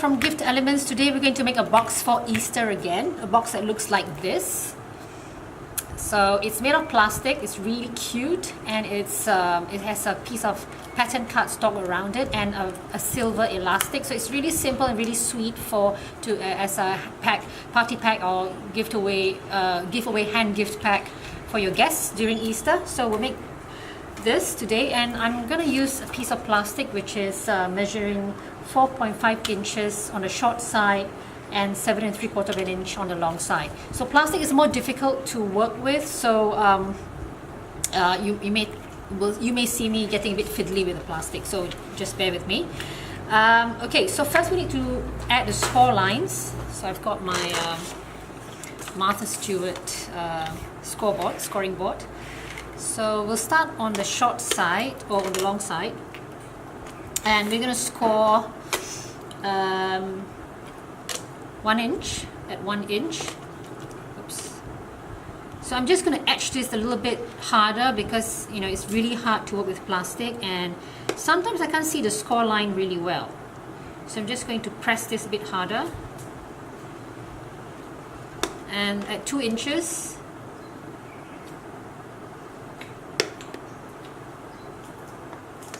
from Gift Elements. Today we're going to make a box for Easter again, a box that looks like this. So it's made of plastic, it's really cute, and it has a piece of pattern cardstock around it and a silver elastic. So it's really simple and really sweet as a party pack or giveaway hand gift pack for your guests during Easter. So we'll make this today, and I'm going to use a piece of plastic which is measuring 4.5 inches on the short side and 7 3/4 of an inch on the long side. So plastic is more difficult to work with, so you may see me getting a bit fiddly with the plastic, so just bear with me. Okay, so first we need to add the score lines. So I've got my Martha Stewart scoring board. So we'll start on the short side or on the long side, and we're going to score 1 inch at 1 inch. Oops. So I'm just going to etch this a little bit harder because it's really hard to work with plastic, and sometimes I can't see the score line really well. So I'm just going to press this a bit harder, and at 2 inches,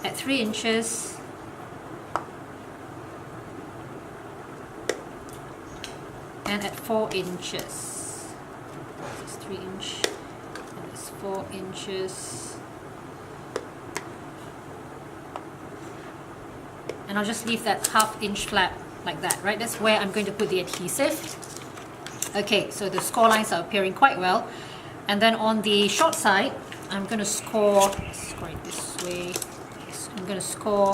at 3 inches, and at 4 inches. This is 3 inch, and it's 4 inches. And I'll just leave that half-inch flap like that, right? That's where I'm going to put the adhesive. Okay, so the score lines are appearing quite well. And then on the short side, I'm going to score it this way. I'm going to score,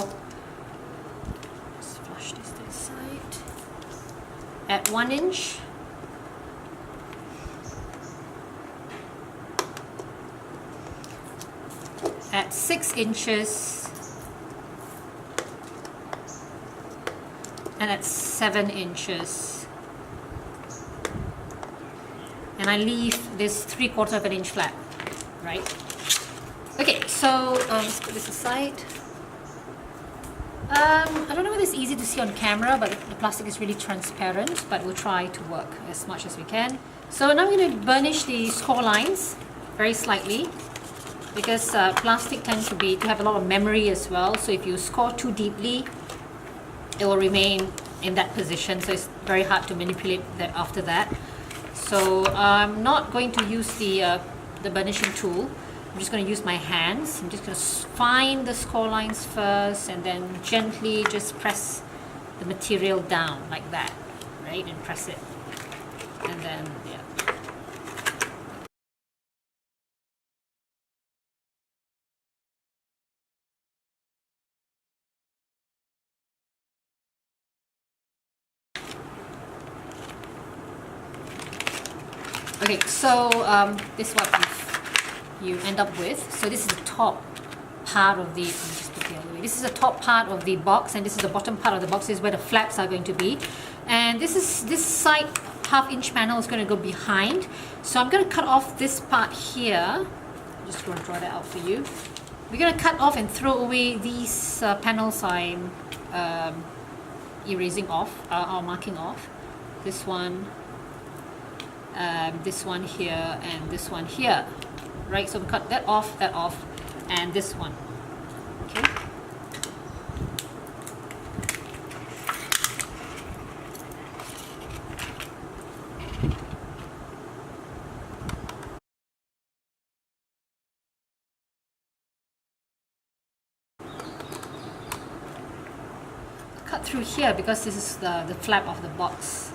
let's flush this to the side, at 1 inch, at 6 inches, and at 7 inches. And I leave this 3/4 of an inch flap, right? Okay, so let's put this aside. I don't know whether it's easy to see on camera, but the plastic is really transparent, but we'll try to work as much as we can. So now I'm going to burnish the score lines very slightly, because plastic tends to have a lot of memory as well. So if you score too deeply, it will remain in that position, so it's very hard to manipulate that after that. So I'm not going to use the burnishing tool. I'm just going to use my hands. I'm just going to find the score lines first, and then gently just press the material down like that, right? And press it. And then, yeah. Okay, so this is what you end up with. So this is the top part of the, let me just put it the other way. This is the top part of the box, and this is the bottom part of the box. This is where the flaps are going to be. And this side half-inch panel is going to go behind. So I'm going to cut off this part here. I'm just going to draw that out for you. We're going to cut off and throw away these panels I'm erasing off, or marking off. This one here, and this one here. Right, so we cut that off, and this one. Okay. Cut through here because this is the flap of the box.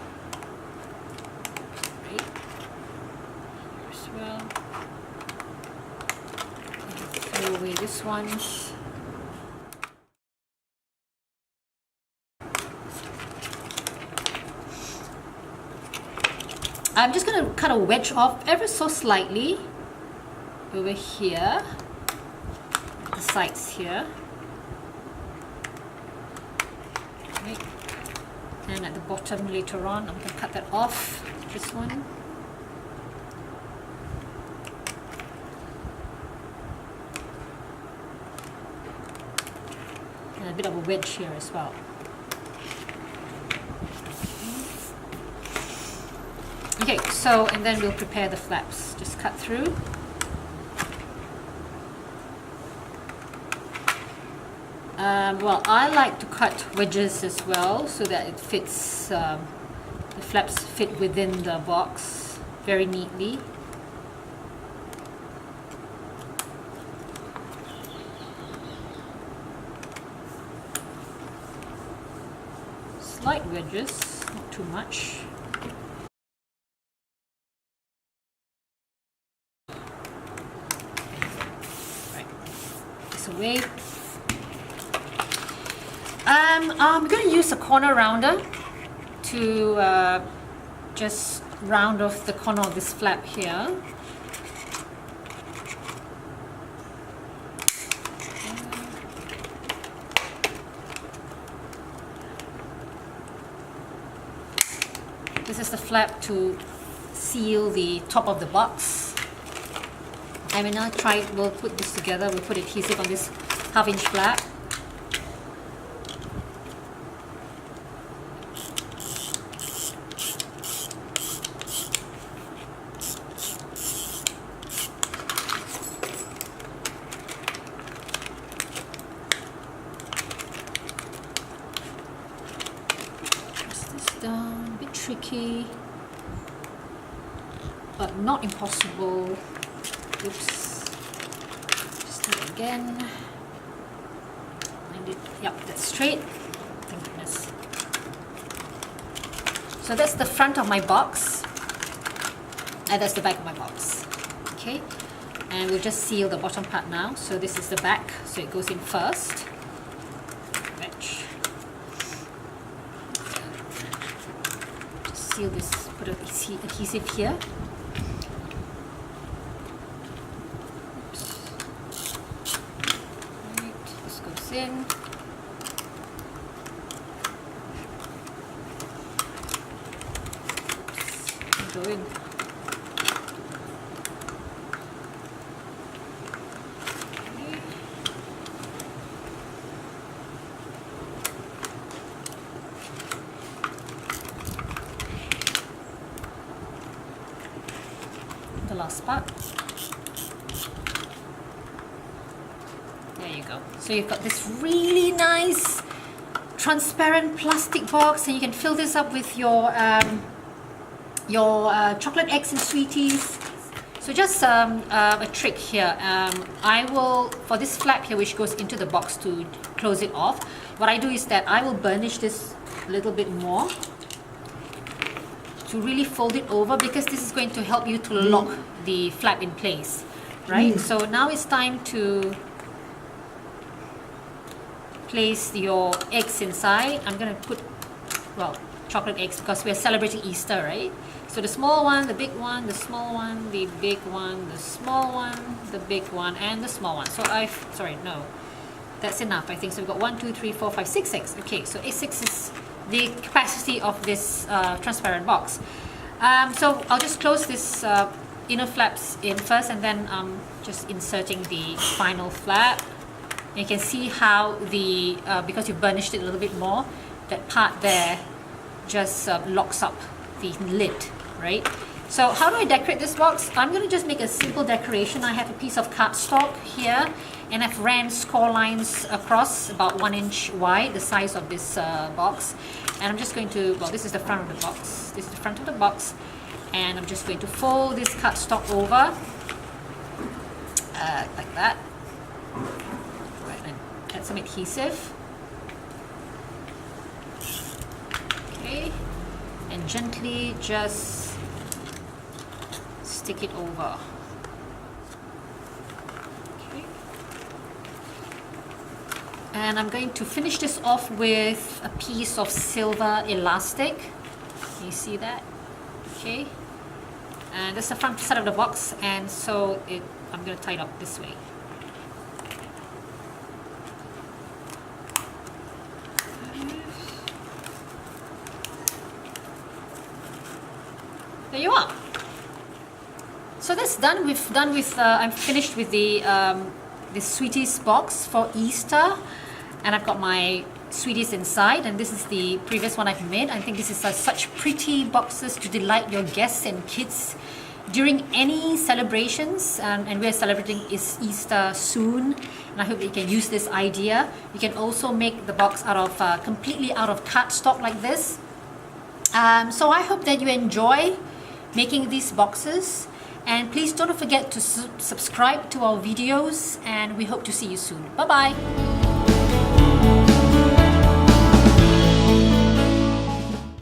Right. Here as well. Throw away this one. I'm just going to cut a wedge off ever so slightly over here, the sides here, okay. And at the bottom later on, I'm going to cut that off, this one. And a bit of a wedge here as well. So, and then we'll prepare the flaps. Just cut through. Well, I like to cut wedges as well so that it fits, the flaps fit within the box very neatly. Slight wedges, not too much. Right, this away. I'm going to use a corner rounder to just round off the corner of this flap here. This is the flap to seal the top of the box. And we'll now we'll put this together, we'll put adhesive on this half-inch flap. Down, a bit tricky, but not impossible. Oops, just do it again. Find it. Yep, that's straight. Thank goodness. So that's the front of my box, and that's the back of my box. Okay, and we'll just seal the bottom part now. So this is the back, so it goes in first. Seal this, put adhesive here. Oops. Right, this goes in. Oops. Go in. The last part. There you go. So you've got this really nice transparent plastic box, and you can fill this up with your chocolate eggs and sweeties. So just a trick here. I will, for this flap here which goes into the box to close it off, what I do is that I will burnish this a little bit more to really fold it over, because this is going to help you to lock the flap in place, right? So now it's time to place your eggs inside. I'm gonna put, well, chocolate eggs because we're celebrating Easter, right? So the small one, the big one, the small one, the big one, the small one, the big one, and the small one. So that's enough. I think so. We've got 1, 2, 3, 4, 5, 6 eggs. Okay, so 6 is the capacity of this transparent box. So I'll just close this inner flaps in first, and then just inserting the final flap. And you can see how the because you burnished it a little bit more, that part there just locks up the lid, right? So how do I decorate this box? I'm going to just make a simple decoration. I have a piece of cardstock here, and I've ran score lines across about 1 inch wide, the size of this box. And I'm just going to, well, this is the front of the box. This is the front of the box. And I'm just going to fold this cardstock over, like that. Right, and add some adhesive. Okay. And gently just stick it over. Okay. And I'm going to finish this off with a piece of silver elastic. Can you see that? Okay. And that's the front side of the box, and so I'm going to tie it up this way. There you are. So that's done. I'm finished with the Sweeties box for Easter, and I've got my sweeties inside, and this is the previous one I've made. I think this is such pretty boxes to delight your guests and kids during any celebrations, and we're celebrating Easter soon, and I hope that you can use this idea. You can also make the box out of completely out of cardstock like this. So I hope that you enjoy making these boxes, and please don't forget to subscribe to our videos, and we hope to see you soon. Bye bye.